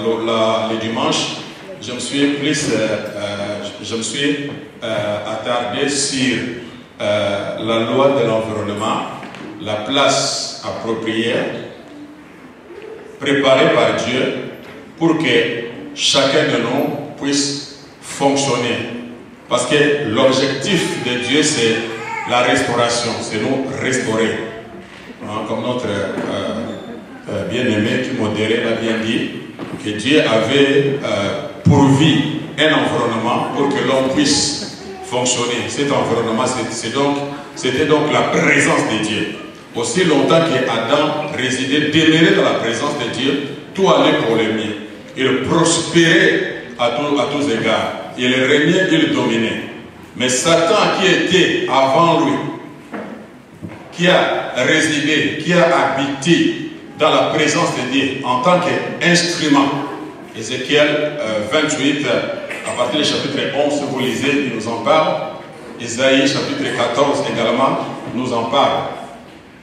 le dimanche, je me suis attardé sur la loi de l'environnement, la place appropriée, préparée par Dieu pour que chacun de nous puisse fonctionner. Parce que l'objectif de Dieu, c'est la restauration, c'est nous restaurer. Hein, comme notre bien-aimé qui modérait l'a bien dit, que Dieu avait pourvu un environnement pour que l'homme puisse fonctionner. Cet environnement, c'était donc la présence de Dieu. Aussi longtemps qu'Adam résidait, demeurait dans la présence de Dieu, tout allait pour le mieux. Il prospérait à tous égards. Il régnait, il dominait. Mais Satan qui était avant lui, qui a résidé, qui a habité dans la présence de Dieu en tant qu'instrument. Ézéchiel 28, à partir du chapitre 11, si vous lisez, il nous en parle. Isaïe chapitre 14 également nous en parle.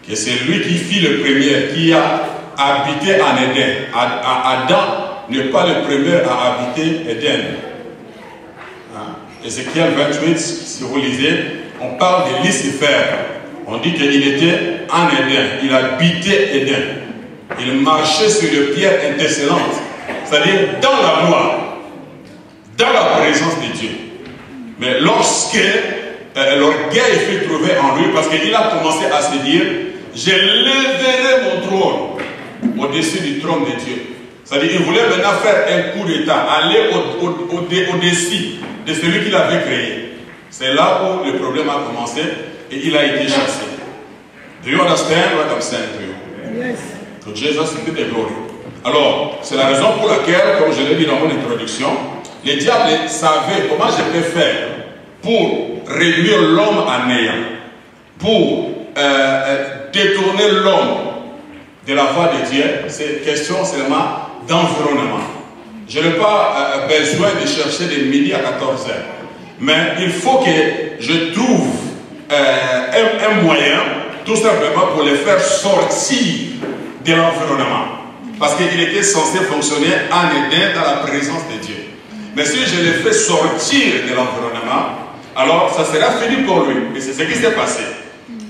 Que c'est lui qui fit le premier, qui a habité en Éden. Adam n'est pas le premier à habiter Éden. Ézéchiel 28, si vous lisez, on parle de Lucifer. On dit qu'il était en Éden, il habitait Éden. Il marchait sur les pierres intercellentes, c'est-à-dire dans la gloire, dans la présence de Dieu. Mais lorsque l'orgueil fut trouvé en lui, parce qu'il a commencé à se dire, je lèverai mon trône au-dessus du trône de Dieu. C'est-à-dire qu'il voulait maintenant faire un coup d'état, aller au-dessus de celui qu'il avait créé. C'est là où le problème a commencé et il a été chassé. Do you understand what I'm saying to you? Yes. To Jesus be the glory. Alors, c'est la raison pour laquelle, comme je l'ai dit dans mon introduction, le diable savait comment je peux faire pour réduire l'homme à néant, pour détourner l'homme de la voie de Dieu. C'est question seulement d'environnement. Je n'ai pas besoin de chercher de midi à 14h. Mais il faut que je trouve un moyen, tout simplement pour les faire sortir de l'environnement. Parce qu'il était censé fonctionner en Éden dans la présence de Dieu. Mais si je les fais sortir de l'environnement, alors ça sera fini pour lui. Et c'est ce qui s'est passé.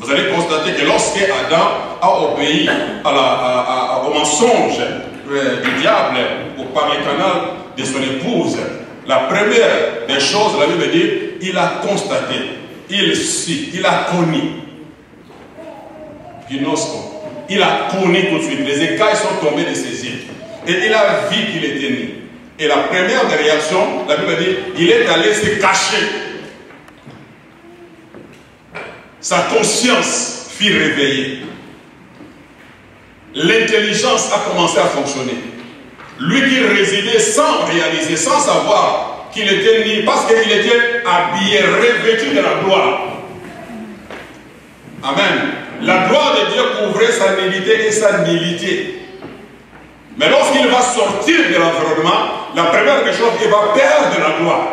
Vous allez constater que lorsque Adam a obéi au mensonge du diable ou par le canal de son épouse, la première des choses, la Bible dit, il a constaté, il sut, il a connu. Il a connu tout de suite. Les écailles sont tombées de ses yeux. Et il a vu qu'il était né. Et la première des réactions, la Bible dit, il est allé se cacher. Sa conscience fut réveillée. L'intelligence a commencé à fonctionner. Lui qui résidait sans réaliser, sans savoir qu'il était né, parce qu'il était habillé, revêtu de la gloire. Amen. La gloire de Dieu couvrait sa nullité et sa nullité. Mais lorsqu'il va sortir de l'environnement, la première des choses, il va perdre la gloire.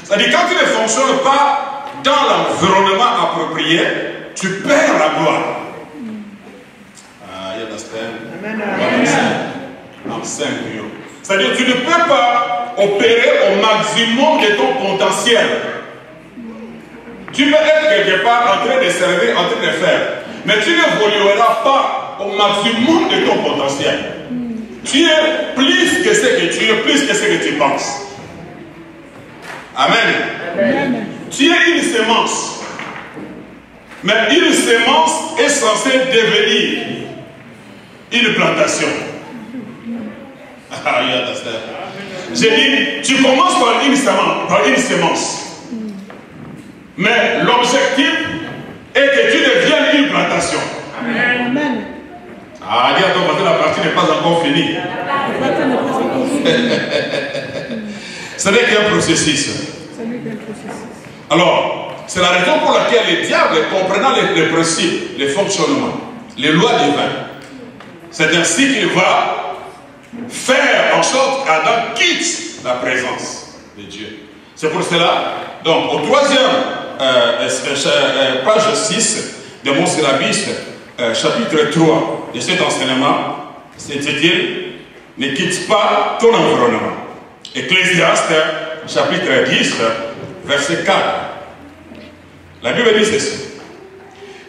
C'est-à-dire quand tu ne fonctionnes pas dans l'environnement approprié, tu perds la gloire. You understand? I'm saying to you. C'est-à-dire tu ne peux pas opérer au maximum de ton potentiel. Tu peux être quelque part en train de servir, en train de faire. Mais tu n'évolueras pas au maximum de ton potentiel. Tu es plus que ce que tu es, plus que ce que tu penses. Amen. Amen. Tu es une sémence. Mais une sémence est censée devenir une plantation. J'ai dit, tu commences par une sémence. Mais l'objectif est que tu deviennes une plantation. Amen. Ah, dis à ton voisin, la partie n'est pas encore finie. Ce n'est qu'un processus. Alors, c'est la raison pour laquelle le diable, comprenant les principes, les fonctionnements, les lois divines, c'est ainsi qu'il va faire en sorte qu'Adam quitte la présence de Dieu. C'est pour cela, donc, au troisième page 6 de mon syllabus, chapitre 3 de cet enseignement, c'est-à-dire ne quitte pas ton environnement. Ecclésiaste, chapitre 10, verset 4. La Bible dit ceci.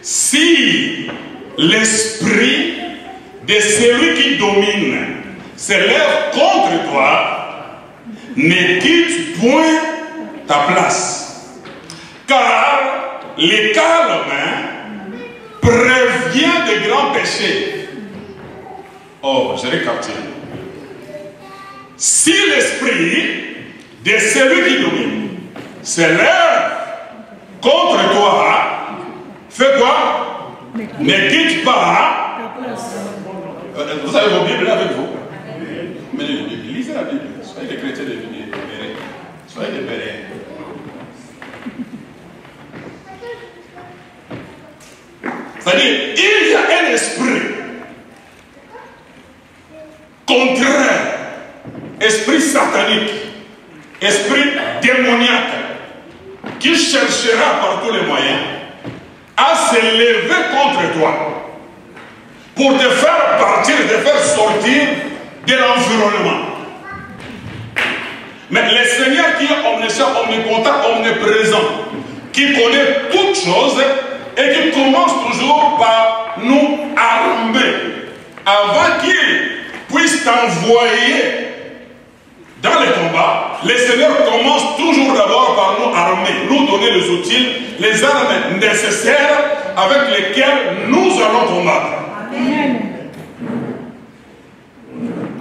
Si l'esprit de celui qui domine s'élève contre toi, ne quitte point ta place. Car le calme prévient de grands péchés. Oh, je récapitule. Si l'esprit de celui qui domine s'élève contre toi, fais quoi? Ne quitte pas. Vous avez vos Bibles avec vous? Mais lisez la Bible. Soyez des chrétiens de Bible. Soyez des béréens. C'est-à-dire, il y a un esprit contraire, esprit satanique, esprit démoniaque, qui cherchera par tous les moyens à s'élever contre toi pour te faire partir, te faire sortir de l'environnement. Mais le Seigneur qui est omniscient, omnipotent, omniprésent, qui connaît toutes choses et qui commence toujours par nous armer avant qu'il puisse t'envoyer dans les combats. Le Seigneur commence toujours d'abord par nous armer, nous donner les outils, les armes nécessaires avec lesquelles nous allons combattre. Amen.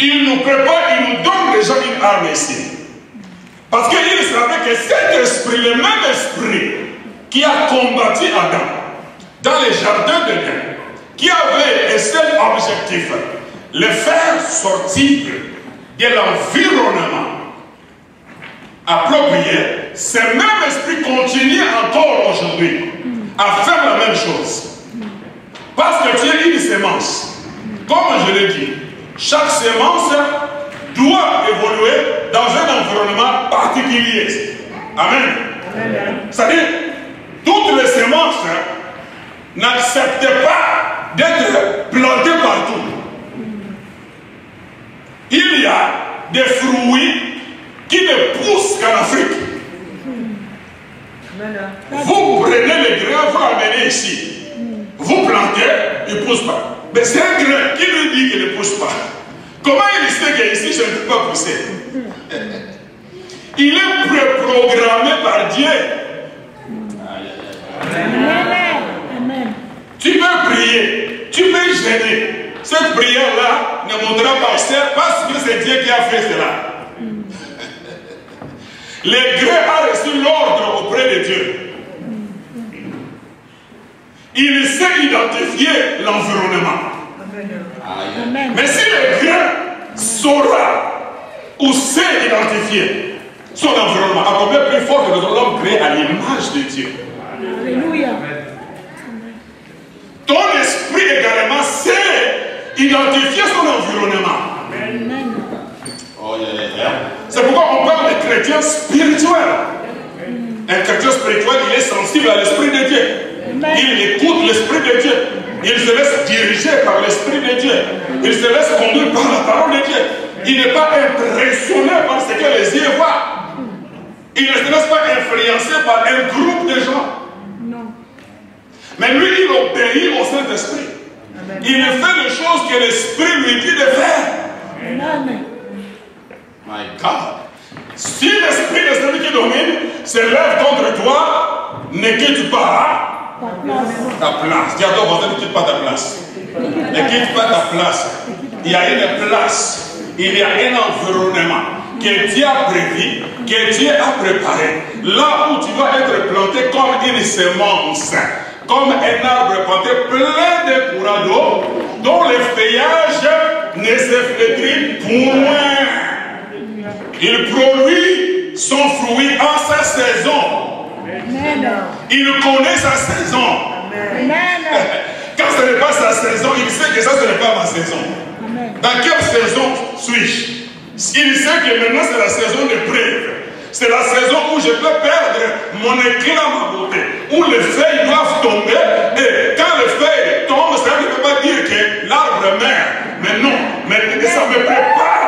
Il nous prépare, il nous donne déjà une arme ici. Parce qu'il savait que cet esprit, le même esprit qui a combattu Adam dans les jardins d'Éden, qui avait un seul objectif, le faire sortir de l'environnement approprié, ce même esprit continue encore aujourd'hui à faire la même chose. Parce que tu es une sémence. Comme je l'ai dit, chaque sémence doit évoluer dans un environnement particulier. Amen. C'est-à-dire, toutes les sémences n'acceptent pas d'être plantées partout. Il y a des fruits qui ne poussent qu'en Afrique. Vous prenez les grains, vous l'amenez ici. Vous plantez, il ne pousse pas. Mais c'est un grain qui lui dit qu'il ne pousse pas. Comment il sait qu'ici je ne peux pas pousser? Il est préprogrammé par Dieu. Amen. Tu peux prier, tu peux gêner. Cette prière-là ne montera pas au ciel parce que c'est Dieu qui a fait cela. Le grain a reçu l'ordre auprès de Dieu. Il sait identifier l'environnement. Mais si le grain saura ou sait identifier son environnement, à combien plus fort que l'homme créé à l'image de Dieu. Alléluia. Ton esprit également sait identifier son environnement. Oh, c'est pourquoi on parle de chrétiens spirituels. Un chrétien spirituel, il est sensible à l'esprit de Dieu. Il écoute l'esprit de Dieu. Il se laisse diriger par l'esprit de Dieu. Il se laisse conduire par la parole de Dieu. Il n'est pas impressionné par ce que les yeux voient. Il ne se laisse pas influencer par un groupe de gens. Non. Mais lui, il obéit au Saint-Esprit. Il fait les choses que l'Esprit lui dit de faire. Amen. My God. Si l'Esprit de celui qui domine s'élève contre toi, ne quitte pas ta place. Dis à ton voisin, ne quitte pas ta place. Ne quitte pas ta place. Il y a une place. Il y a un environnement que Dieu a prévu, que Dieu a préparé. Là où tu vas être planté comme une semence, comme un arbre planté plein de courants d'eau, dont le feuillage ne se flétrit point. Il produit son fruit en sa saison. Il connaît sa saison. Quand ce n'est pas sa saison, il sait que ça, ce n'est pas ma saison. Dans quelle saison suis-je? Il sait que maintenant c'est la saison de preuve. C'est la saison où je peux perdre mon éclat, ma beauté. Où les feuilles doivent tomber. Et quand les feuilles tombent, ça ne veut pas dire que l'arbre meurt. Mais non, mais ça me prépare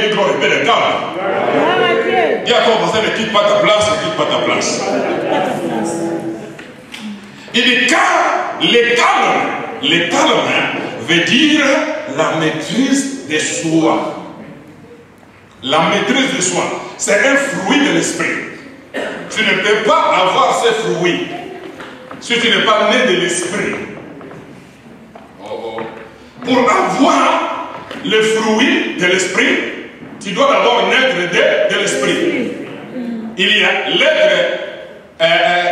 dit gloire, mais le calme. Dis à ton voisin, ne quitte pas ta place, ne quitte pas ta place. Il dit car les calmes veut dire la maîtrise de soi. La maîtrise de soi, c'est un fruit de l'esprit. Tu ne peux pas avoir ces fruits si tu n'es pas né de l'esprit. Pour avoir le fruit de l'esprit, tu dois d'abord naître de l'esprit. Il y a l'être,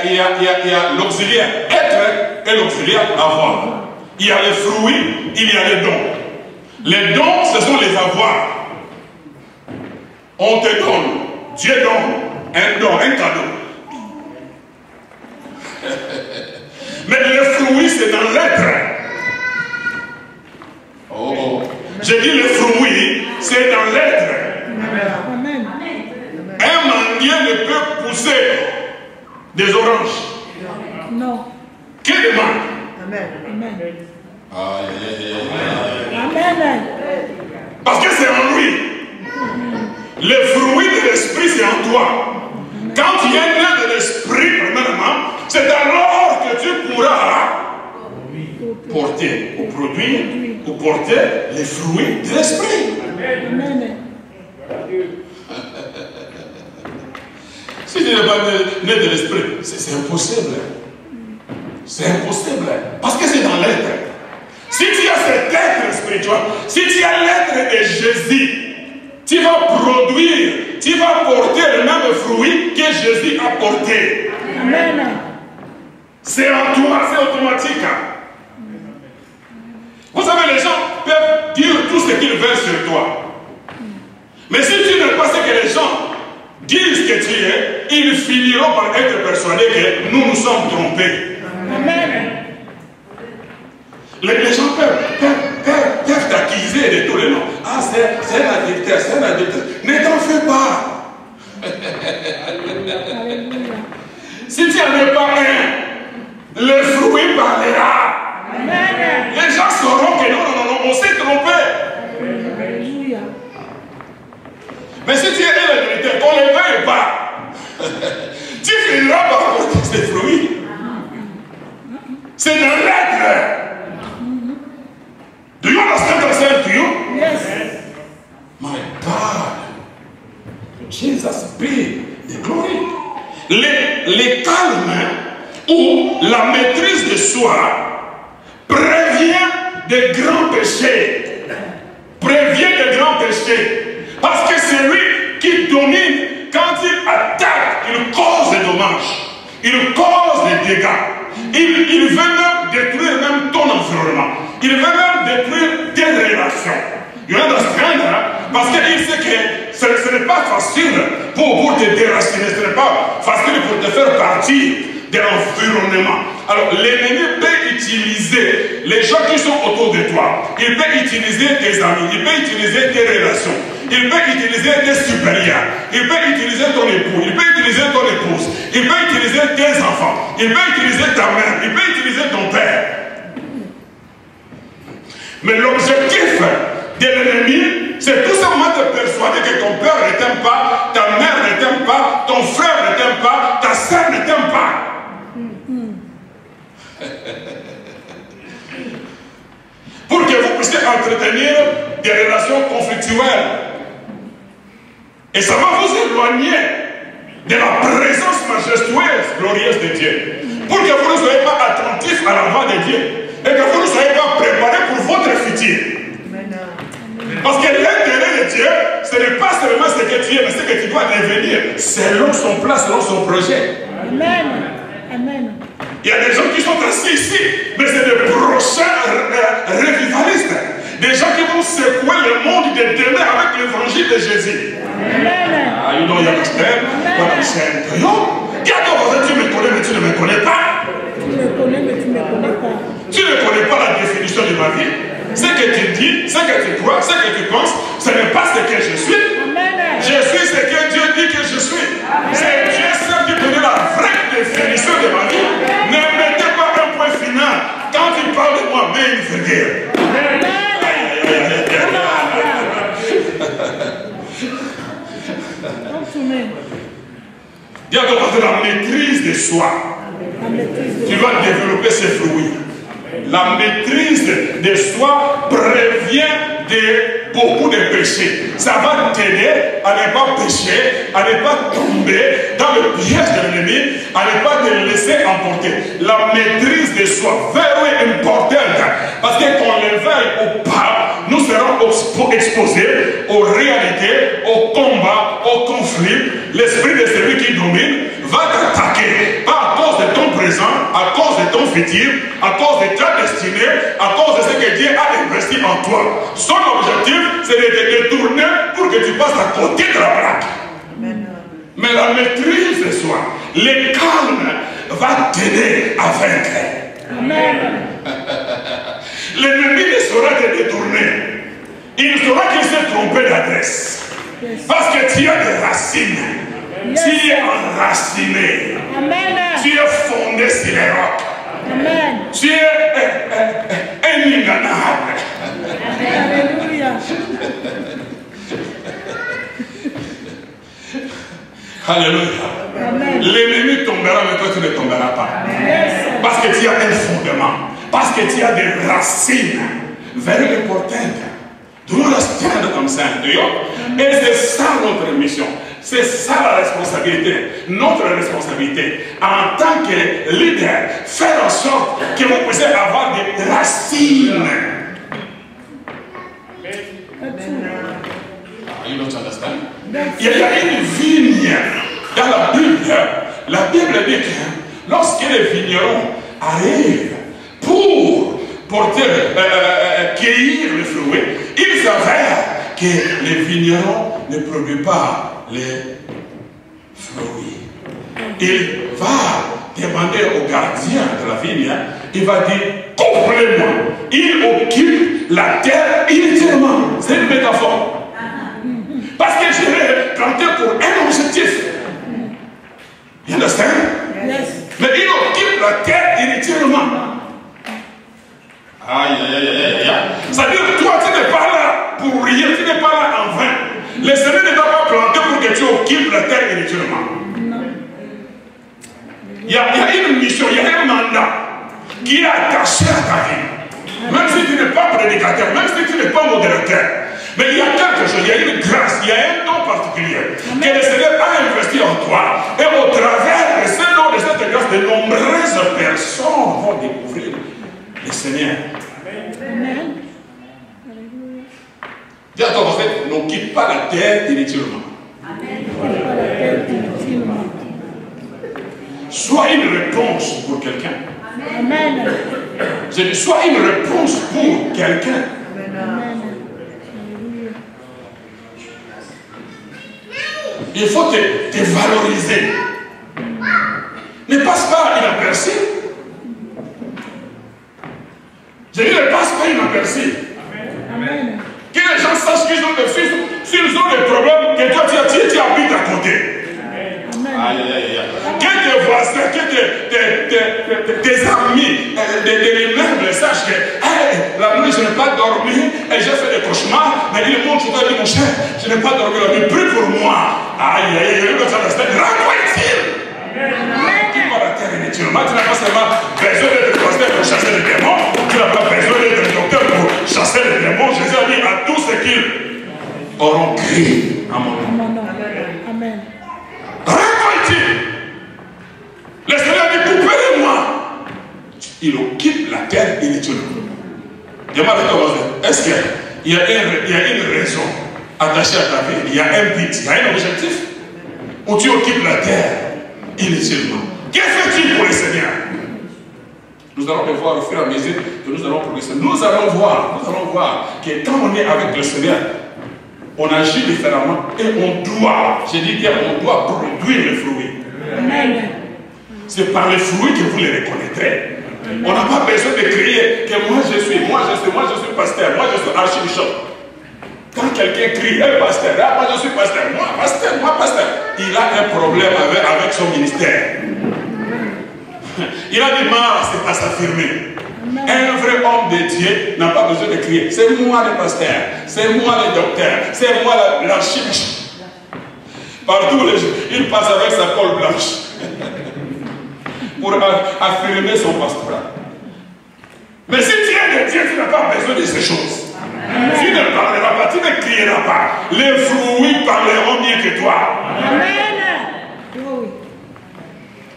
il y a l'auxiliaire être et l'auxiliaire avoir. Il y a les fruits, il y a les dons. Les dons, ce sont les avoirs. On te donne, Dieu donne un don, un cadeau. Mais le fruit, c'est dans l'être. J'ai dit le fruit, c'est dans l'être. Un manguier ne peut pousser des oranges. Non. Que des mangues. Amen. Amen. Parce que c'est en lui. Le fruit de l'esprit, c'est en toi. Quand tu es né de l'esprit, premièrement, c'est alors que tu pourras porter ou produire ou porter les fruits de l'esprit. Si tu n'es pas né de l'esprit, c'est impossible. C'est impossible. Parce que c'est dans l'être. Si tu as cet être spirituel, si tu as l'être de Jésus, tu vas produire, tu vas porter le même fruit que Jésus a porté. Amen. C'est en toi, c'est automatique. Vous savez, les gens peuvent dire tout ce qu'ils veulent sur toi. Mais si tu n'es pas ce que les gens disent que tu es, ils finiront par être persuadés que nous nous sommes trompés. Amen. Les gens peuvent t'accuser de tous les noms. Ah, c'est un adultère, c'est un adultère. Ne t'en fais pas. Si tu n'en es pas un, le fruit parlera. Amen. Les gens sauront que non, on s'est trompé. Alléluia. Mais si tu es un adultère, qu'on ne le veuille pas, tu finiras par porter ces fruits. C'est dans l'être. Do you understand what I'm saying to you? Yes. My God. Jesus be the glory. Les calmes ou la maîtrise de soi prévient des grands péchés. Prévient des grands péchés. Parce que c'est lui qui domine. Quand il attaque, il cause des dommages. Il cause des dégâts. Il veut même détruire même ton environnement. Il veut même détruire tes relations. You understand? Parce qu'il sait que ce n'est pas facile pour te déraciner. Ce n'est pas facile pour te faire partie de l'environnement. Alors l'ennemi peut utiliser les gens qui sont autour de toi. Il peut utiliser tes amis. Il peut utiliser tes relations. Il peut utiliser tes supérieurs. Il peut utiliser ton époux. Il peut utiliser ton épouse. Il peut utiliser tes enfants. Il peut utiliser ta mère. Il peut utiliser ton père. Mais l'objectif de l'ennemi, c'est tout simplement de persuader que ton père ne t'aime pas, ta mère ne t'aime pas, ton frère ne t'aime pas, ta soeur ne t'aime pas. Pour que vous puissiez entretenir des relations conflictuelles. Et ça va vous éloigner de la présence majestueuse, glorieuse de Dieu. Pour que vous ne soyez pas attentifs à la voix de Dieu. Et que vous ne soyez pas préparés pour votre futur. Parce que l'intérêt de Dieu, ce n'est pas seulement ce que tu es, mais ce que tu dois devenir selon son plan, selon son projet. Amen. Amen. Il y a des gens qui sont assis ici, mais c'est des prochains revivalistes. Des gens qui vont secouer le monde de demain avec l'évangile de Jésus. Amen. Ah, you know, you understand what I'm saying to you? Tu me connais, mais tu ne me connais pas. Tu me connais, mais tu ne me connais pas. Tu ne connais pas la définition de ma vie. Ce que tu dis, ce que tu crois, ce que tu penses, ce n'est pas ce que je suis. Amen. Je suis ce que Dieu dit que je suis. C'est Dieu seul qui connaît la vraie définition de ma vie. Ne mettez pas un point final. Quand il parle de moi, mais il veut dire. la maîtrise de soi, tu vas développer ces fruits. La maîtrise de soi prévient de beaucoup de péchés. Ça va t'aider à ne pas pécher, à ne pas tomber dans le piège de l'ennemi, à ne pas te laisser emporter. La maîtrise de soi, very important. Parce que qu'on le veuille ou pas, nous serons exposés aux réalités, aux combats, aux conflits. L'esprit de celui qui domine va t'attaquer, pas à cause de ton présent, à cause de ton futur, à cause de ta destinée, à cause de ce que Dieu a investi en toi. Son objectif, c'est de te détourner pour que tu passes à côté de la plaque. Mais la maîtrise de soi, le calme va t'aider à vaincre. L'ennemi ne saura te détourner. Il saura qu'il s'est trompé d'adresse. Parce que tu as des racines. Tu es enraciné. Tu es fondé sur les rocs. Tu es inimaginable. Alléluia. Alléluia. L'ennemi tombera, mais toi tu ne tomberas pas. Parce que tu as un fondement. Parce que tu as des racines. Very important. Nous restons comme ça. Et c'est ça notre mission. C'est ça la responsabilité. Notre responsabilité. En tant que leader, faire en sorte que vous puissiez avoir des racines. You don't understand? Il y a une vigne dans la Bible. La Bible dit que lorsque les vignerons arrivent pour porter, cueillir le fruit, il s'avère que les vignerons ne produisent pas les fruits. Il va demander au gardien de la vigne, il va dire, coupe-les-moi. Il occupe la terre inutilement. C'est une métaphore. Parce que je l'ai planté pour un objectif. You understand? Yes. Mais il occupe la terre inutilement. Aïe, aïe, aïe, aïe, aïe. C'est-à-dire que toi, tu n'es pas là pour rien, tu n'es pas là en vain. Le Seigneur ne t'a pas planté pour que tu occupes la terre inutilement. Il y a une mission, il y a un mandat qui est attaché à ta vie. Même si tu n'es pas prédicateur, même si tu n'es pas modérateur. Mais il y a quelque chose, il y a une grâce, il y a un don particulier que le Seigneur a investi en toi. Et au travers de ce don, de cette grâce, de nombreuses personnes vont découvrir le Seigneur. Amen. Dis à ton voisin, n'occupe pas la terre inutilement. Sois une réponse pour quelqu'un. Amen. Je dis, sois une réponse pour quelqu'un. Amen. Il faut te valoriser. Ne passe pas inaperçu. Je dis, ne passe pas inaperçu. Amen. Que les gens sachent qu'ils ont des fils, s'ils ont des problèmes, que toi tu habites à côté. Amen. Que tes voisins, que tes amis, des immeubles sachent que hey, la nuit je n'ai pas dormi et j'ai fait des cauchemars, mais il montre souvent, il dit mon cher, je n'ai pas dormi la nuit, prie pour moi. Aïe, aïe, aïe, rends-moi utile. Tu vas la terre inutilement, tu n'as pas seulement besoin d'être pasteur pour chasser les démons, tu n'as pas besoin d'être docteur pour chasser les démons. Jésus a dit à tous ceux qui auront crié à mon nom. Amen. Rends-moi utile. Le Seigneur dit, coupez-le-moi. Il occupe la terre inutilement. Demande à ton voisin, est-ce qu'il y a une raison attachée à ta vie? Il y a un but, il y a un objectif? Où tu occupes la terre inutilement. Que fais-tu pour le Seigneur? Nous allons le voir au fur et à mesure que nous allons progresser. Nous allons voir que quand on est avec le Seigneur, on agit différemment et on doit, j'ai dit bien, on doit produire les fruits. Amen. C'est par les fruits que vous les reconnaîtrez. On n'a pas besoin de crier que moi je suis pasteur, moi je suis archibishop. Quand quelqu'un crie, hey, pasteur, ah, moi je suis pasteur, moi pasteur, il a un problème avec son ministère. Il a du mal, c'est pas s'affirmer. Un vrai homme de Dieu n'a pas besoin de crier. C'est moi le pasteur, c'est moi le docteur, c'est moi l'archibishop. Partout, il passe avec sa colle blanche. pour affirmer son pastorat. Mais si tu es de Dieu, tu n'as pas besoin de ces choses. Amen. Tu ne parleras pas, tu ne crieras pas. Les fruits parleront mieux que toi. Amen.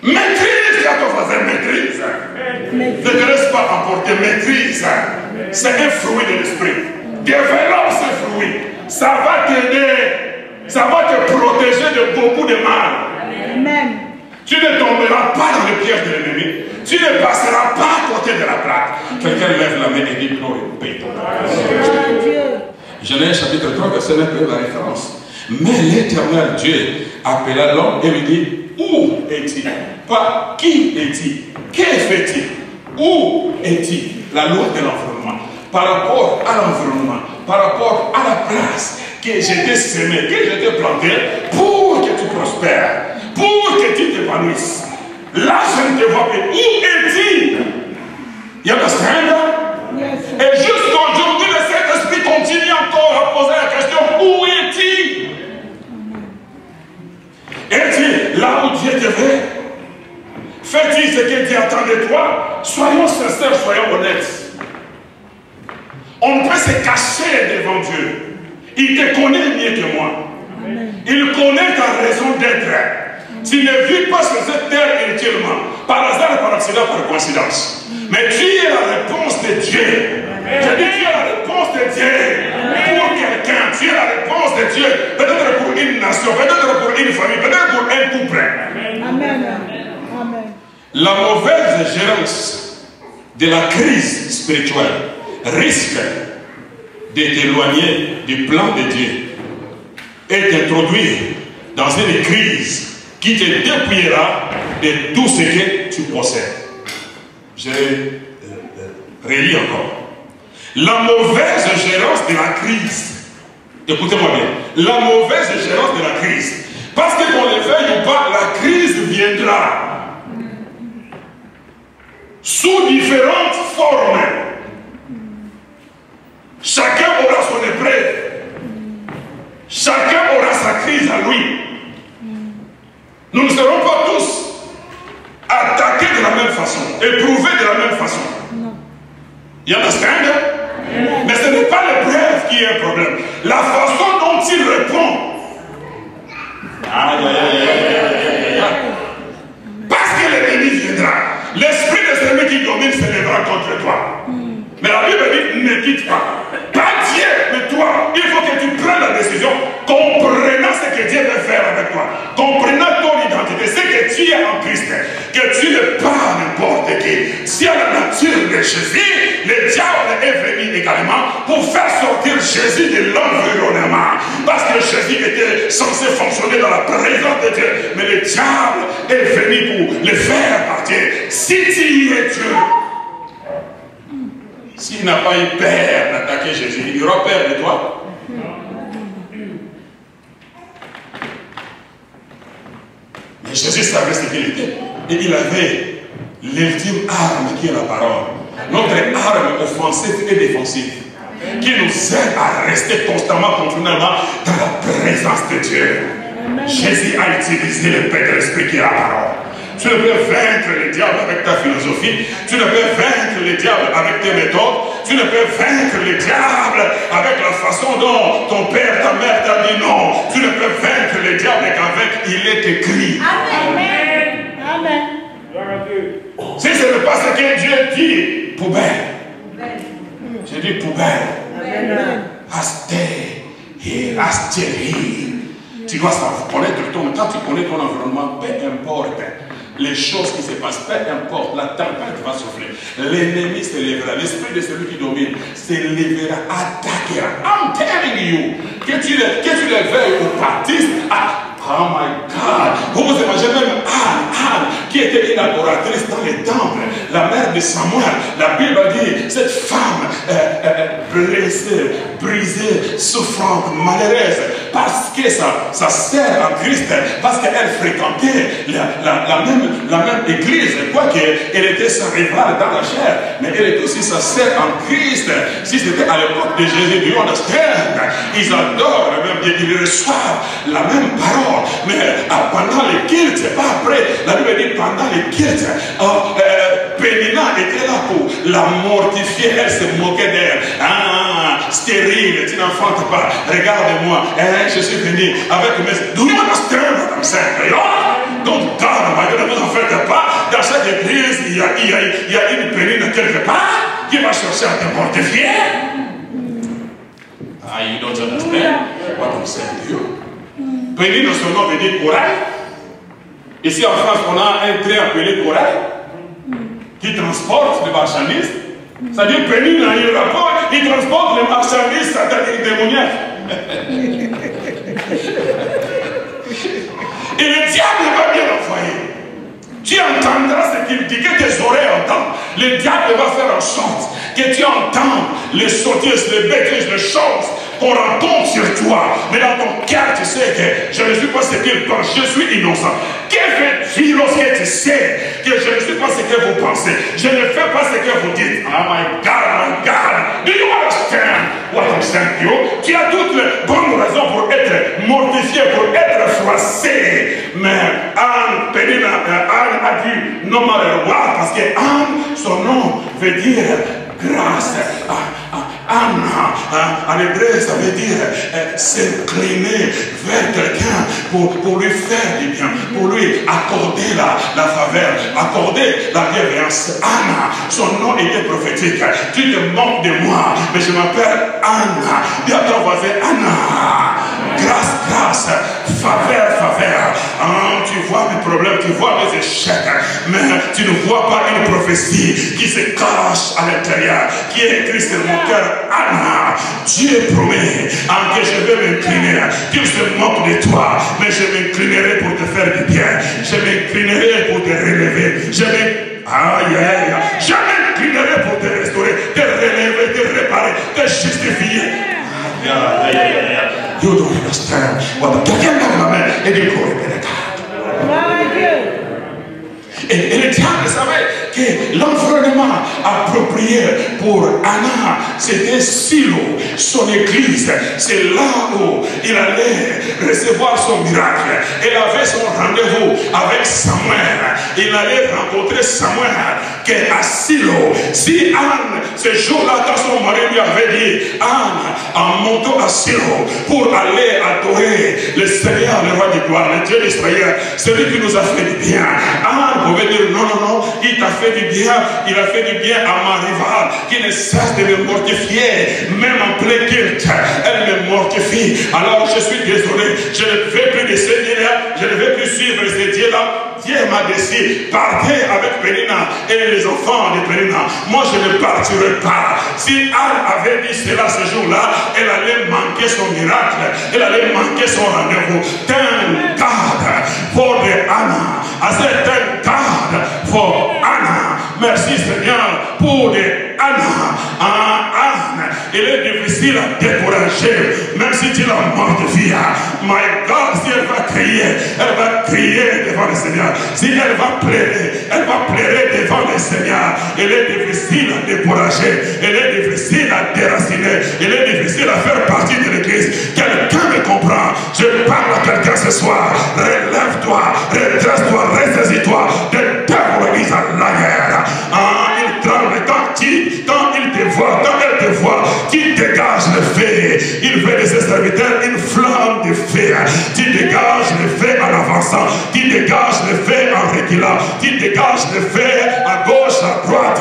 Maîtrise à ton voisin, maîtrise. Ne te laisse pas emporter, maîtrise. C'est un fruit de l'esprit. Développe ce fruit. Ça va t'aider. Ça va te protéger de beaucoup de mal. Amen. Tu ne tomberas pas dans le piège de l'ennemi. Tu ne passeras pas à côté de la plaque. Quelqu'un lève la main et dit gloire et paix. Genèse chapitre 3, verset 9, la référence. Mais l'Éternel Dieu appela l'homme et lui dit, où est-il? Pas qui est-il? Que fait-il? Où est-il? La loi de l'environnement. Par rapport à l'environnement, par rapport à la place que j'ai été semé, que j'ai été planté, pour que tu prospères, pour que tu t'épanouisses. Là, je ne te vois plus. Où est-il? You understand? Yes. Et jusqu'aujourd'hui, le Saint-Esprit continue encore à poser la question, où est-il? Est-il là où Dieu te veut? Fais-tu ce que Dieu attend de toi? Soyons sincères, soyons honnêtes. On ne peut se cacher devant Dieu. Il te connaît mieux que moi. Amen. Il connaît ta raison d'être. Tu ne vis pas sur cette terre inutilement, par hasard, par accident, par coïncidence. Mais tu es la réponse de Dieu. Je dis, tu es la réponse de Dieu. Pour quelqu'un, tu es la réponse de Dieu. Peut-être pour une nation, peut-être pour une famille, peut-être pour un couple. Amen. Amen. La mauvaise gérance de la crise spirituelle risque de t'éloigner du plan de Dieu et t'introduire dans une crise qui te dépouillera de tout ce que tu possèdes. Je relis encore. La mauvaise gérance de la crise. Écoutez-moi bien. La mauvaise gérance de la crise. Parce que qu'on le veuille ou pas, la crise viendra. Sous différentes formes. Chacun aura son épreuve. Chacun aura sa crise à lui. Nous ne serons pas tous attaqués de la même façon, éprouvés de la même façon. You understand? Mais ce n'est pas l'épreuve qui est un problème. La façon dont il répond. Parce que l'ennemi viendra. L'esprit de celui qui domine s'élèvera contre toi. Mais la Bible dit, ne quitte pas. Pas Dieu, mais toi. Il faut que tu prennes la décision, comprenant ce que Dieu veut faire avec toi. Comprenant ton identité, ce que tu es en Christ. Que tu n'es pas n'importe qui. Si à la nature de Jésus, le diable est venu également pour faire sortir Jésus de l'environnement. Parce que Jésus était censé fonctionner dans la présence de Dieu. Mais le diable est venu pour le faire partir. Si tu es Dieu, s'il n'a pas eu peur d'attaquer Jésus, il aura peur de toi. Mais Jésus savait ce qu'il était. Et il avait l'ultime arme qui est la parole. Notre arme offensive et défensive. Qui nous aide à rester constamment, continuellement dans la présence de Dieu. Jésus a utilisé le paix de l'esprit qui est la parole. Tu ne peux vaincre le diable avec ta philosophie. Tu ne peux vaincre le diable avec tes méthodes. Tu ne peux vaincre le diable avec la façon dont ton père, ta mère t'a dit non. Tu ne peux vaincre le diable qu'avec il est écrit. Amen. Amen. Si ce n'est pas ce que Dieu dit, poubelle. J'ai dit poubelle. Astérie. Tu dois savoir connaître quand tu connais ton environnement, peu importe les choses qui se passent, peu importe, la tempête va souffler, l'ennemi se lèvera, l'esprit de celui qui domine se lèvera, attaquera. I'm telling you, que tu le veuilles ou pas, oh my God, vous vous imaginez même Anne, qui était une adoratrice dans les temples, la mère de Samuel. La Bible dit, cette femme blessée, brisée, souffrante, malheureuse, parce que sa sœur en Christ, parce qu'elle fréquentait la même église, quoique elle était sa rivale dans la chair, mais elle était aussi sa sœur en Christ. Si c'était à l'époque de Jésus, du understand, ils adorent le même Dieu, ils reçoivent la même parole, mais pendant les cultes, pas après, la Bible dit pendant les cultes, Pénina était là pour la mortifier, elle se moquait d'elle. Ah, stérile, tu n'enfantes pas, regarde-moi, je suis venu avec mes... Do you understand what I'm saying? Donc, ne vous en faites pas, dans chaque église, il y a une Pénina quelque part qui va chercher à te mortifier. Ah, you don't understand what I'm saying to you. Pénina, son nom veut dire corail. Ici en France, on a un train appelé corail qui transporte les marchandises. C'est-à-dire Pénina, il rapporte, il transporte les marchandises, c'est-à-dire démoniaques. Et le diable va bien l'envoyer. Tu entendras ce qu'il dit, que tes oreilles entendent. Le diable va faire en sorte que tu entends les sottises, les bêtises, les choses qu'on raconte sur toi. Mais dans ton cœur, tu sais que je ne suis pas ce qu'il pense, je suis innocent. Que fais-tu lorsque tu sais que je ne suis pas ce que vous pensez? Je ne fais pas ce que vous dites. Oh my God, do you understand what I'm saying to you? Tu as toutes les bonnes raisons pour être mortifié, pour être froissé. Mais Anne, Pénina, Anne a dit non matter what, parce que Anne, son nom veut dire grâce. Anna, en hébreu, ça veut dire s'incliner vers quelqu'un pour lui faire du bien, pour lui accorder la faveur, accorder la bienveillance. Anna, son nom était prophétique. Tu te moques de moi, mais je m'appelle Anna. Dis à ton voisin, Anna. Grâce, faveur. Tu vois mes problèmes, tu vois mes échecs, mais tu ne vois pas une prophétie qui se cache à l'intérieur, qui est écrite sur mon cœur. Anna, Dieu promet que je vais m'incliner, qu'il se moque de toi, mais je m'inclinerai pour te faire du bien, je m'inclinerai pour te relever, je m'inclinerai pour te restaurer, te relever, te réparer, te justifier. You don't understand what quelqu'un dans la main et dit et le diable savait que l'environnement approprié pour Anna, c'était Silo, son église. C'est là où il allait recevoir son miracle. Elle avait son rendez-vous avec Samuel. Il allait rencontrer Samuel qu'à Silo. Si Anne, ce jour-là, quand son mari lui avait dit, Anne, en montant à Silo pour aller adorer le Seigneur, le roi du gloire, le Dieu d'Israël, celui qui nous a fait du bien. Anne pouvait dire, non, il t'a fait du bien, il a fait du bien à ma rivale, qui ne cesse de me mortifier, même en plein culte, elle me mortifie. Alors je suis désolé, je ne vais plus de ce Dieu-là, je ne vais plus suivre ce Dieu-là. Dieu m'a décidé, partez avec Pénina et les enfants de Pénina. Moi, je ne partirai pas. Si Anne avait dit cela ce jour-là, elle allait manquer son miracle. Elle allait manquer son rendez-vous. Thank God for the Anna. I said, thank God for Anna. Merci Seigneur pour les Anna. Anne, il est difficile à décourager, même si tu la mortifies. My God, si elle va crier devant le Seigneur. Si elle va pleurer devant le Seigneur. Il est difficile à décourager, il est difficile à déraciner, il est difficile à faire partie de l'église. Quelqu'un me comprend. Je parle à quelqu'un ce soir. Relève-toi, redresse-toi, ressaisis-toi. The devil is a liar. Il tremble quand il te voit, quand elle te voit, tu dégages le feu. Il fait de ses serviteurs une flamme de feu. Tu dégages le feu en avançant, tu dégages le feu en reculant, tu dégages le feu à gauche, à droite.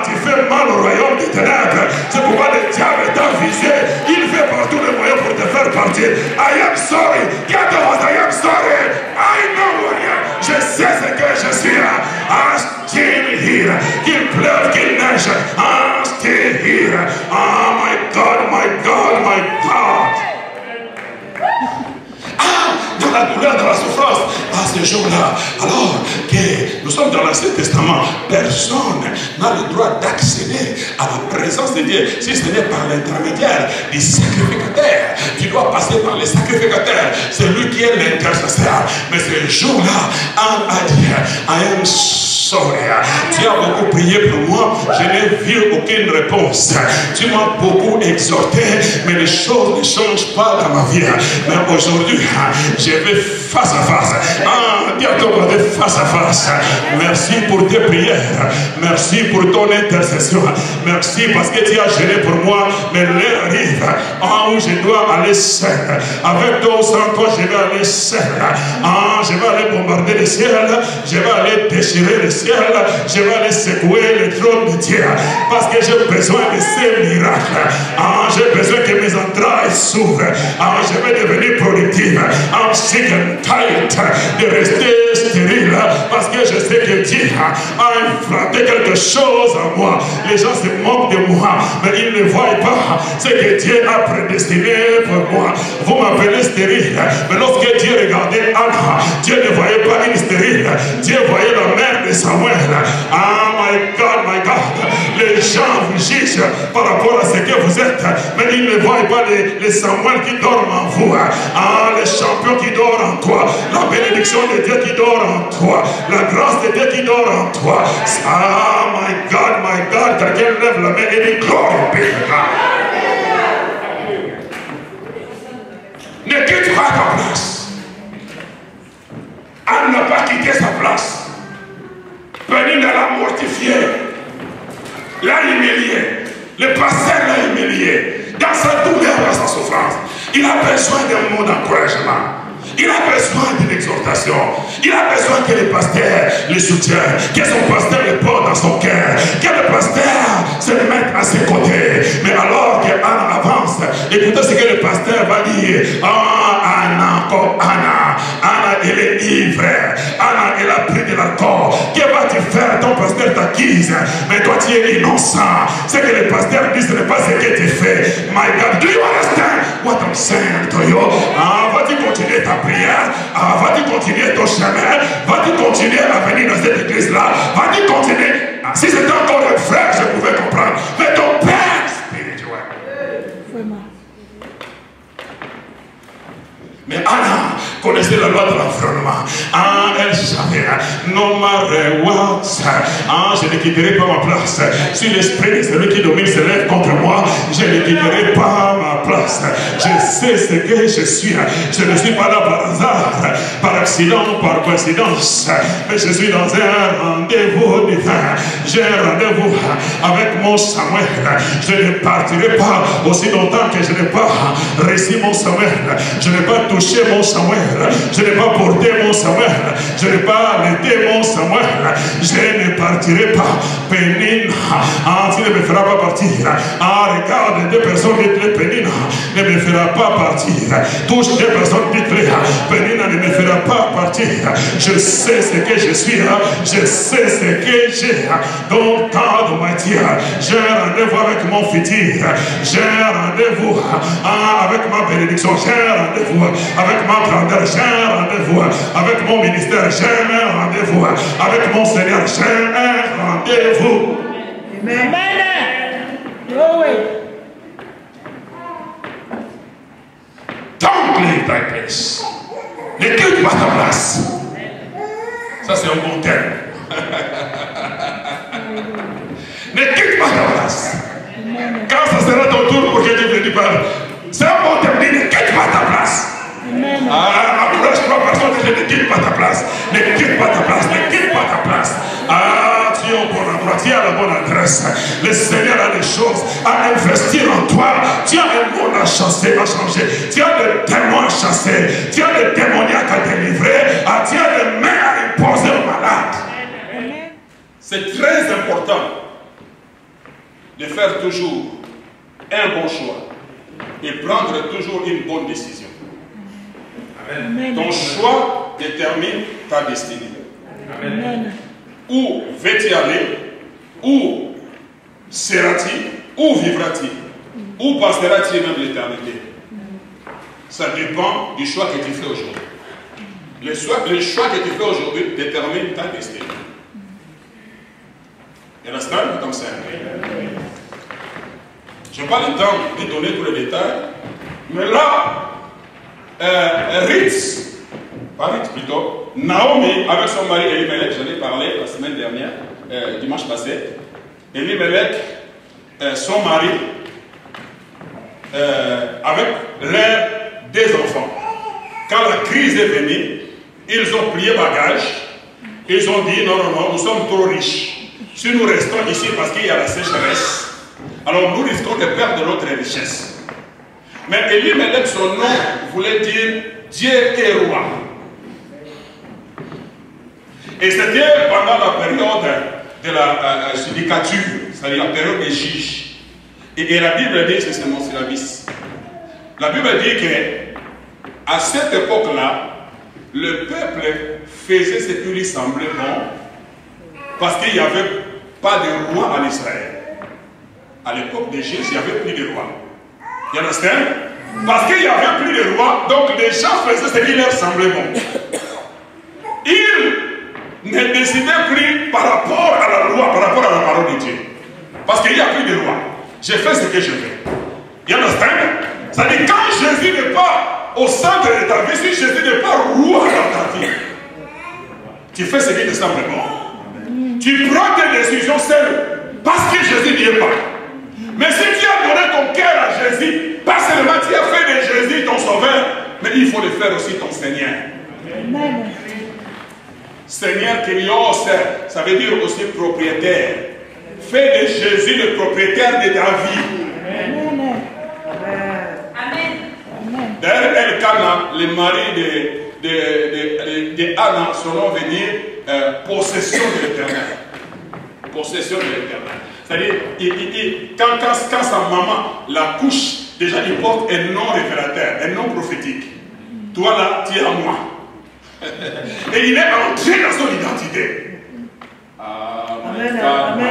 Tu fais mal au royaume des ténèbres. C'est pourquoi le diable t'a visé. Il fait partout les moyens pour te faire partir. I am sorry. Get the was I am sorry. I know who I am. Je sais ce que je suis. I'm still here. Qu'il pleuve, qu'il neige. I'm still here. Oh my God, my God, my God. Dans la douleur, dans la souffrance, ce jour-là, alors que nous sommes dans l'Ancien Testament, personne n'a le droit d'accéder à la présence de Dieu si ce n'est par l'intermédiaire du sacrificateur. Tu dois passer par les sacrificateurs. C'est lui qui est l'intercesseur. Mais ce jour-là, Anne a dit, I am sorry. Tu as beaucoup prié pour moi, je n'ai vu aucune réponse. Tu m'as beaucoup exhorté, mais les choses ne changent pas dans ma vie. Mais aujourd'hui, je vais face à face. Dis à ton côté face à face. Merci pour tes prières. Merci pour ton intercession. Merci parce que tu as gêné pour moi. Mais l'heure arrive où je dois aller seul. Avec toi ou sans toi, je vais aller seul. Je vais aller bombarder le ciel. Je vais aller déchirer le ciel. Je vais aller secouer le trône de Dieu. Parce que j'ai besoin de ces miracles. J'ai besoin que mes entrailles s'ouvrent. Je vais devenir productive. I'm sick and tired de rester stérile. Parce que je sais que Dieu a implanté quelque chose en moi. Les gens se moquent de moi. Mais ils ne voient pas ce que Dieu a prédestiné pour moi. Vous m'appelez stérile. Mais lorsque Dieu regardait Anna, Dieu ne voyait pas une stérile. Dieu voyait la mère de Samuel. My God. Les gens vous jugent par rapport à ce que vous êtes. Mais ils ne voient pas les Samuel qui dorment en vous. Les champions qui dorment en toi. La bénédiction de Dieu qui dort en toi. La grâce de Dieu qui dort en toi. My God. Quelqu'un lève la main et dit gloire be to God. Ne quitte pas ta place. Anne n'a pas quitté sa place. Pénine l'a mortifié, l'a humilié. Le pasteur l'a humilié. Dans sa douleur, dans sa souffrance, il a besoin d'un mot d'encouragement. Il a besoin d'une exhortation. Il a besoin que le pasteur le soutienne, que son pasteur le porte dans son cœur, que le pasteur se le mette à ses côtés. Mais alors qu'Anna avance, écoutez ce que le pasteur va dire. Anna, elle est ivre. Anna, elle a pris de l'alcool. Que vas-tu faire? Ton pasteur t'accuse. Mais toi, tu es innocent. Ce que le pasteur dit, ce n'est pas ce que tu fais. My God, do you understand what I'm saying to you? Vas-tu continuer ta prière? Vas-tu continuer ton chemin? Vas-tu continuer à venir dans cette église-là? Vas-tu continuer? Si c'était encore un frère, je pouvais comprendre. Mais ton père spirituel. Vraiment. Mais Anna connaissait la loi de l'environnement. Elle savait, no matter what, je ne quitterai pas ma place. Si l'esprit de celui qui domine se lève contre moi, je ne quitterai pas ma place. Je sais ce que je suis. Je ne suis pas là par hasard, par accident ou par coïncidence. Mais je suis dans un rendez-vous divin. J'ai un rendez-vous avec mon Samuel. Je ne partirai pas aussi longtemps que je n'ai pas réussi mon Samuel. Je n'ai pas touché mon Samuel. Je n'ai pas porté mon Samuel. Je n'ai pas allaité mon Samuel. Je ne partirai pas. Pénine, tu ne me feras pas partir. Regarde, deux personnes dites-les, Pénine ne me fera pas partir. Touche deux personnes dites-les, Pénine ne me fera pas partir. Je sais ce que je suis. Je sais ce que j'ai. Donc, God Almighty, j'ai un rendez-vous avec mon futur. J'ai un rendez-vous avec ma bénédiction. J'ai un rendez-vous avec ma grandeur. J'ai un rendez-vous avec mon ministère. J'ai un rendez-vous avec mon Seigneur. J'ai un rendez-vous. Amen. Glory. Don't leave thy place. Ne quitte pas ta place. Ça, c'est un bon terme. Ne quitte pas ta place. Quand ça sera ton tour pour que tu ne dis pas, c'est un bon terme. Ne quitte pas ta place. Approche-toi, personne, ne quitte pas ta place. Ne quitte pas ta place. Ne quitte pas ta place. Tu es au bon endroit, tu es à la bonne adresse. Le Seigneur a des choses à investir en toi. Tu as un monde à chasser, à changer. Tu as des démons à chasser. Tu as des démoniaques à délivrer. Tu as des mains à imposer aux malades. C'est très important de faire toujours un bon choix et prendre toujours une bonne décision. Amen. Ton choix détermine ta destinée. Amen. Où vas-tu aller? Où seras-tu? Où vivras-tu? Où passeras-tu même l'éternité? Ça dépend du choix que tu fais aujourd'hui. Le choix que tu fais aujourd'hui détermine ta destinée. You understand what I'm saying? Je n'ai pas le temps de donner tous les détails, mais là, Naomi, avec son mari Elimelech, j'en ai parlé la semaine dernière, dimanche passé. Elimelech, son mari, avec leurs 2 enfants. Quand la crise est venue, ils ont plié bagage. Ils ont dit non, nous sommes trop riches. Si nous restons ici parce qu'il y a la sécheresse, alors nous risquons de perdre notre richesse. Mais Elimelech, son nom voulait dire Dieu est roi. Et c'était pendant la période de la judicature, c'est-à-dire la période des juges. Et la Bible dit, c'est mon syllabis. La Bible dit que à cette époque-là, le peuple faisait ce qui lui semblait bon parce qu'il n'y avait pas de roi en Israël. À l'époque des juges, il n'y avait plus de roi. You understand? Parce qu'il n'y avait plus de roi, donc les gens faisaient ce qui leur semblait bon. Ils ne décidaient plus par rapport à la loi, par rapport à la parole de Dieu. Parce qu'il n'y a plus de roi. Je fais ce que je veux. You understand? C'est-à-dire quand Jésus n'est pas au centre de ta vie, si Jésus n'est pas roi dans ta vie, tu fais ce qui te semble bon. Tu prends tes décisions seul parce que Jésus n'y est pas. Mais si tu as donné ton cœur à Jésus, pas seulement tu as fait de Jésus ton sauveur, mais il faut le faire aussi ton Seigneur. Amen. Seigneur Kyrios, ça veut dire aussi propriétaire. Fais de Jésus le propriétaire de ta vie. Amen. D'ailleurs, Elkana, le mari de Anna, son nom veut dire possession de l'éternel. Possession de l'éternel. C'est-à-dire, quand sa maman la couche, déjà il porte un nom révélateur, un nom prophétique. Toi là, tu es à moi. Et il est entré dans son identité. Ah, my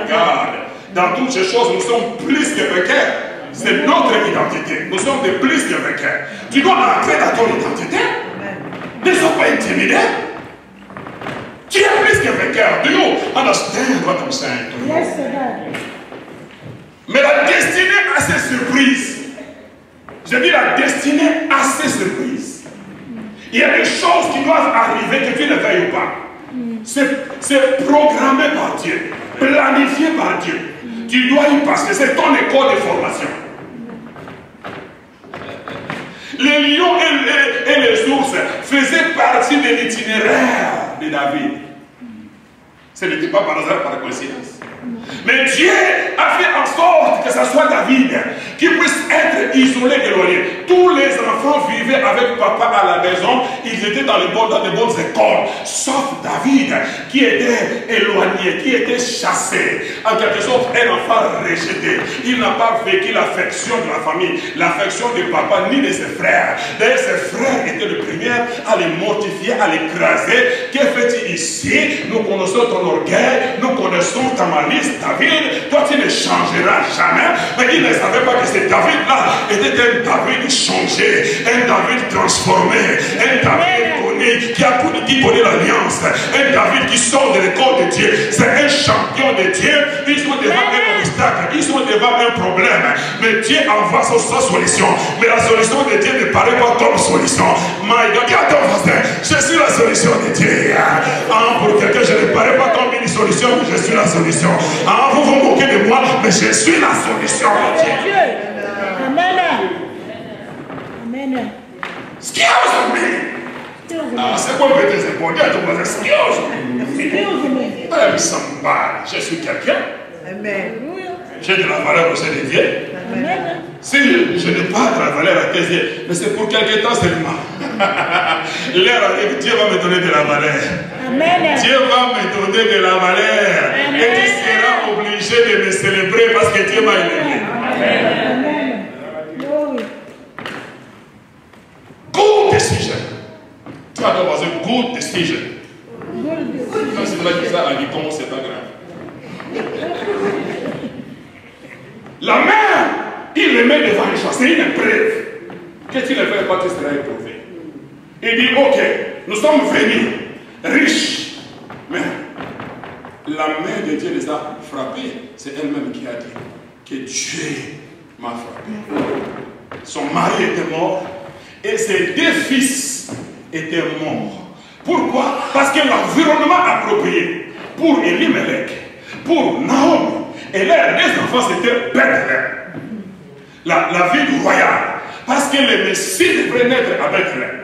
God. Dans toutes ces choses, nous sommes plus que vainqueurs. C'est notre identité. Nous sommes des plus que vainqueurs. Tu dois entrer dans ton identité. Ne sois pas intimidé. Tu es plus que vainqueur. Do you understand what I'm saying? Yes, sir. Mais la destinée a ses surprises. Je dis la destinée a ses surprises. Il y a des choses qui doivent arriver que tu ne veuilles pas. C'est programmé par Dieu, planifié par Dieu. Tu dois y passer, c'est ton école de formation. Les lions et les ours faisaient partie de l'itinéraire de David. Ce n'était pas par hasard, par coïncidence. Mais Dieu a fait en sorte que ce soit David qui puisse être isolé, éloigné. Tous les enfants vivaient avec papa à la maison, ils étaient dans de bonnes écoles, sauf David qui était éloigné, qui était chassé, en quelque sorte un enfant rejeté. Il n'a pas vécu l'affection de la famille, l'affection de papa ni de ses frères. D'ailleurs, ses frères étaient les premiers à les mortifier, à l'écraser. Que fais-tu ici? Nous connaissons ton orgueil, nous connaissons ta malice. David, toi tu ne changeras jamais. Mais il ne savait pas que ce David-là était un David changé, un David transformé, un David connu, qui connaît l'alliance, un David qui sort de l'école de Dieu. C'est un champion de Dieu. Ils sont devant un obstacle, ils sont devant un problème. Mais Dieu envoie sa solution. Mais la solution de Dieu ne paraît pas comme solution. My God, dis à ton voisin, je suis la solution de Dieu. Pour quelqu'un, je ne parais pas comme une solution, mais je suis la solution. Vous vous moquez de moi, mais je suis la solution de Dieu. Amen. Amen. Excuse me. C'est quoi peut-être répondre à ton voisin? Excuse me. I'm somebody. Je suis quelqu'un. Amen. J'ai de la valeur au sein de Dieu. Amen. Si je n'ai pas de la valeur à tes yeux, mais c'est pour quelque temps seulement. L'heure arrive, Dieu va me donner de la valeur. Amen. Dieu va me donner de la valeur. Amen. Et tu seras obligé de me célébrer parce que Dieu m'a élevé. Amen. Good decision. Tu vas avoir une good decision. Quand c'est là que ça a dit comment c'est pas grave. La mère, il le met devant les choses. C'est une épreuve. Que tu ne fais pas, tu seras éprouvé. Il dit, ok, nous sommes venus riches, mais la main de Dieu les a frappés. C'est elle-même qui a dit que Dieu m'a frappé. Son mari était mort et ses 2 fils étaient morts. Pourquoi? Parce que l'environnement approprié pour Elimelech, pour Naomi et leurs 2 enfants, c'était Bethléem, la ville royale. Parce que le Messie devrait naître à Bethléem.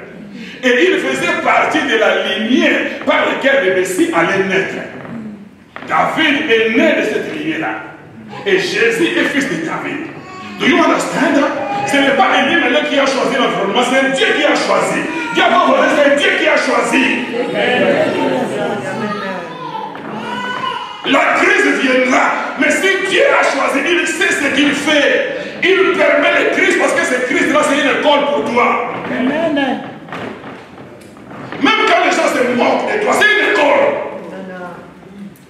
Et il faisait partie de la lignée par laquelle le Messie allait naître. David est né de cette lignée-là. Et Jésus est fils de David. Do you understand? Ce n'est pas Elimelech qui a choisi l'environnement, c'est Dieu qui a choisi. C'est Dieu qui a choisi. La crise viendra, mais si Dieu a choisi, il sait ce qu'il fait. Il permet les crises parce que ces crises-là, c'est une école pour toi. Amen. Même quand les gens se moquent de toi, c'est une école.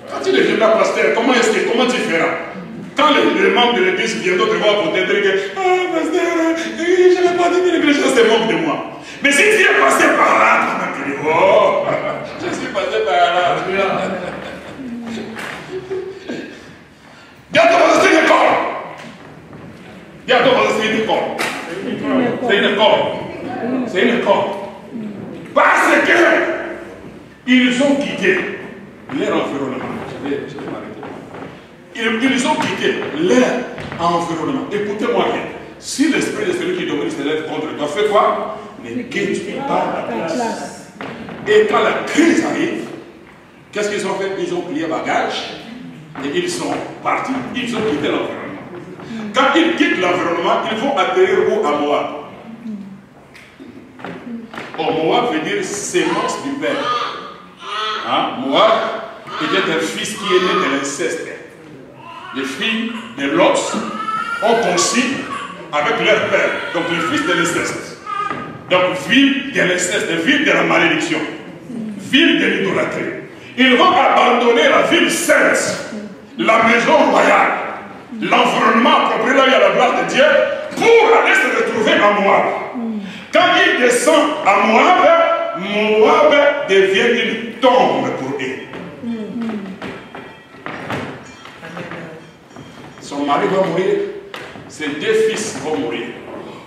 Quand tu deviendras pasteur, comment tu feras? Quand les membres de l'église viendront te voir pour te dire que pasteur, je n'ai pas dit que les gens se moquent de moi. Mais si tu es passé par là, tu dis, oh, je suis passé par là. Bientôt, c'est une école. Bientôt, c'est une école. C'est une école. C'est une école. Parce qu'ils ont quitté leur environnement. Je vais m'arrêter. Ils ont quitté leur environnement. Écoutez-moi bien. Si l'esprit de celui qui domine se lève contre toi, fais quoi? Ne quitte pas la place. Et quand la crise arrive, qu'est-ce qu'ils ont fait? Ils ont plié bagage et ils sont partis. Ils ont quitté l'environnement. Quand ils quittent l'environnement, ils vont atterrir où? À Moab. Moab veut dire sémence du père. Hein? Moab était un fils qui est né de l'inceste. Les filles de Lot ont conçu avec leur père. Donc les fils de l'inceste. Donc ville de l'inceste, ville de la malédiction, ville de l'idolâtrie. Ils vont abandonner la ville sainte, la maison royale, l'environnement approprié là où il y a la gloire de Dieu, pour aller se retrouver à Moab. Quand il descend à Moab, Moab devient une tombe pour eux. Son mari va mourir, ses 2 fils vont mourir.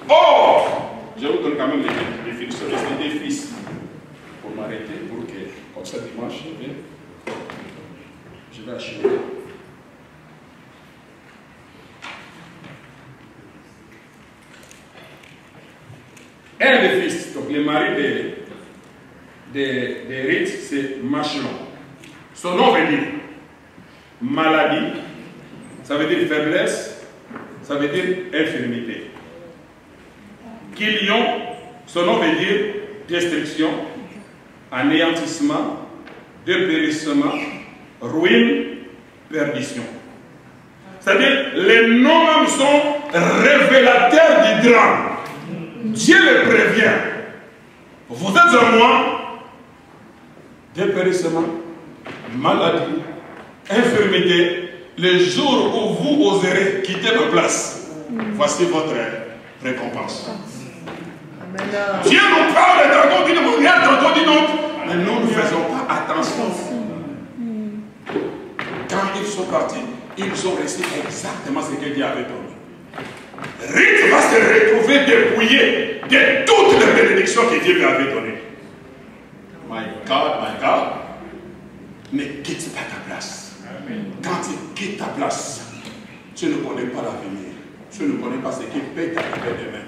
Or, je vous donne quand même les définitions de ces 2 fils pour m'arrêter, pour que, comme ça dimanche, je vais achever. Un des fils, donc le mari de Ruth, c'est Machlon. Son nom veut dire maladie, ça veut dire faiblesse, ça veut dire infirmité. Kilion, son nom veut dire destruction, anéantissement, dépérissement, ruine, perdition. C'est-à-dire, les noms sont révélateurs du drame. Dieu le prévient. Vous êtes en moi, dépérissement, maladie, infirmité. Le jour où vous oserez quitter ma place, voici votre récompense. Dieu nous parle tantôt d'une manière, tantôt d'une autre, mais nous ne faisons pas attention. Quand ils sont partis, ils ont reçu exactement ce que Dieu avait donné. Ruth va se retrouver dépouillée de toutes les bénédictions que Dieu lui avait données. My God, ne quitte pas ta place. Quand tu quittes ta place, tu ne connais pas l'avenir. Tu ne connais pas ce qui peut t'arriver demain.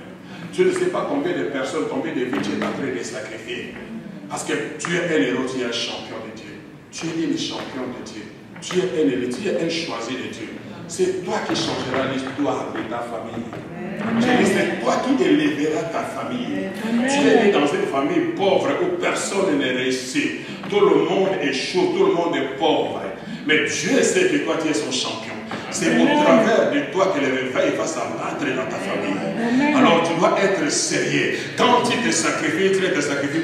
Tu ne sais pas combien de personnes, combien de vies tu es en train de sacrifier. Parce que tu es un héros, tu es un champion de Dieu. Tu es une champion de Dieu. Tu es un héros, tu es un choisi de Dieu. C'est toi qui changeras l'histoire de ta famille. C'est toi qui élèveras ta famille. Tu es né dans une famille pauvre où personne n'est réussi. Tout le monde est chaud, tout le monde est pauvre. Mais Dieu sait que toi tu es son champion. C'est au travers de toi que le réveil va s'abattre dans ta famille. Alors tu dois être sérieux. Quand tu te sacrifies,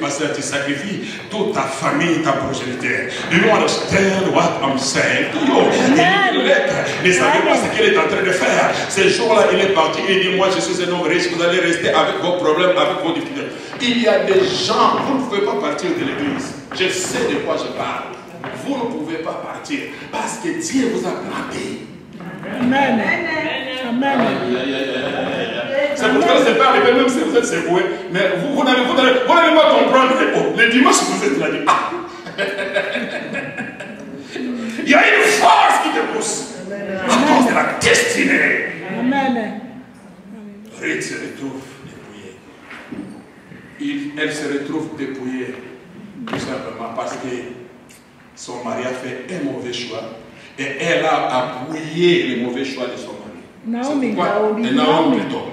pasteur, tu sacrifies toute ta famille, ta progéniture. Do you understand what I'm saying to you? Ne savez pas ce qu'il est en train de faire. Ce jour-là, il est parti. Il dit, moi je suis un homme riche, vous allez rester avec vos problèmes, avec vos difficultés. Il y a des gens, vous ne pouvez pas partir de l'église. Je sais de quoi je parle. Vous ne pouvez pas partir parce que Dieu vous a planté. Amen. Amen. C'est pour ça que c'est pas arrivé, même si vous êtes secoué. Mais vous n'allez pas comprendre. Le dimanche, vous êtes là. Il y a une force qui te pousse. À cause de la destinée. Amen. Ruth se retrouve dépouillée. Elle se retrouve dépouillée. Tout simplement parce que son mari a fait un mauvais choix. Et elle a appuyé les mauvais choix de son mari. Naomi plutôt.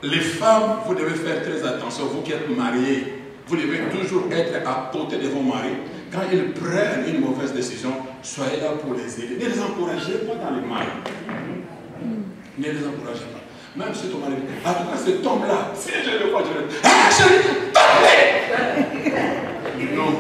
Les femmes, vous devez faire très attention. Vous qui êtes mariés, vous devez toujours être à côté de vos maris. Quand ils prennent une mauvaise décision, soyez là pour les aider. Ne les encouragez pas dans les mal. Ne les encouragez pas. Même si ton mari dit, en tout cas cet homme-là, si je le vois, je le dis, ah chérie, tombe! Non.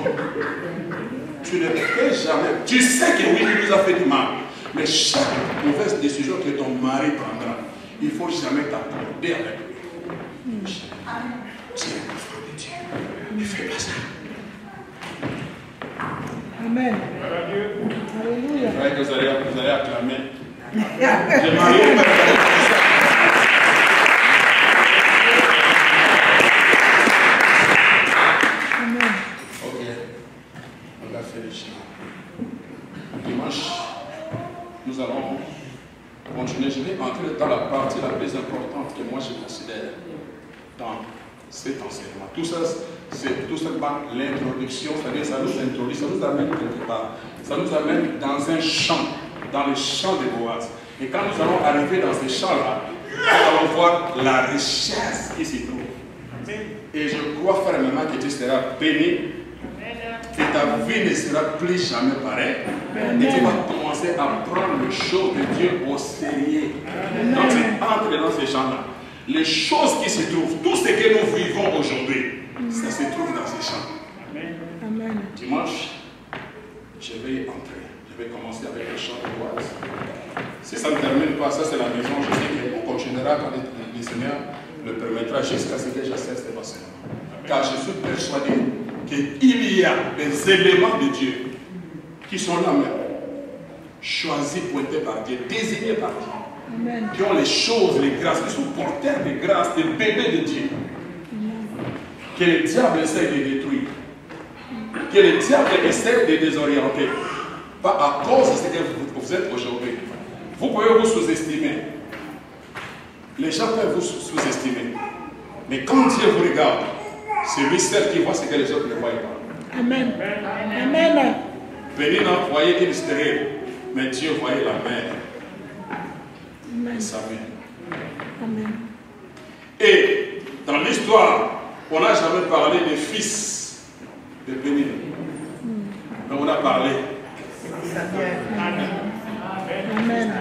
Tu ne fais jamais. Tu sais que oui, il nous a fait du mal. Mais chaque mauvaise décision que ton mari prendra, il ne faut jamais t'accorder avec lui. Tu es l'enfant de Dieu. Ne fais pas ça. Amen. Alléluia. Je croyais que vous allez acclamer. J'ai marié. Dimanche, nous allons continuer. Je vais entrer dans la partie la plus importante que moi je considère dans cet enseignement. Tout ça, c'est tout simplement l'introduction, c'est-à-dire ça nous introduit, ça nous amène quelque part. Ça nous amène dans un champ, dans le champ de Boaz. Et quand nous allons arriver dans ce champ-là, nous allons voir la richesse qui s'y trouve. Et je crois fermement que tu seras béni. Et ta vie ne sera plus jamais pareille. Et tu vas commencer à prendre les choses de Dieu au sérieux. Quand tu entres dans ces champs-là, les choses qui se trouvent, tout ce que nous vivons aujourd'hui, ça se trouve dans ces champs. Amen. Dimanche, je vais y entrer. Je vais commencer avec le chant de Boaz. Si ça ne termine pas, ça c'est la maison. Je sais qu'on continuera quand le Seigneur le permettra jusqu'à ce que je cesse de passer. Car je suis persuadé qu'il y a des éléments de Dieu qui sont là même, choisis, pointés par Dieu, désignés par Dieu, Amen. Qui ont les choses, les grâces, qui sont porteurs de grâces, des bébés de Dieu, que le diable essaie de détruire, que le diable essaie de désorienter, pas à cause de ce que vous êtes aujourd'hui. Vous pouvez vous sous-estimer, les gens peuvent vous sous-estimer, mais quand Dieu vous regarde, c'est lui seul qui voit ce que les autres ne voient pas. Amen. Amen. Pénina voyait une stérile, mais Dieu voyait la mère Amen. et sa mère. Amen. Et dans l'histoire, on n'a jamais parlé des fils de Pénina. Mais on a parlé. Amen.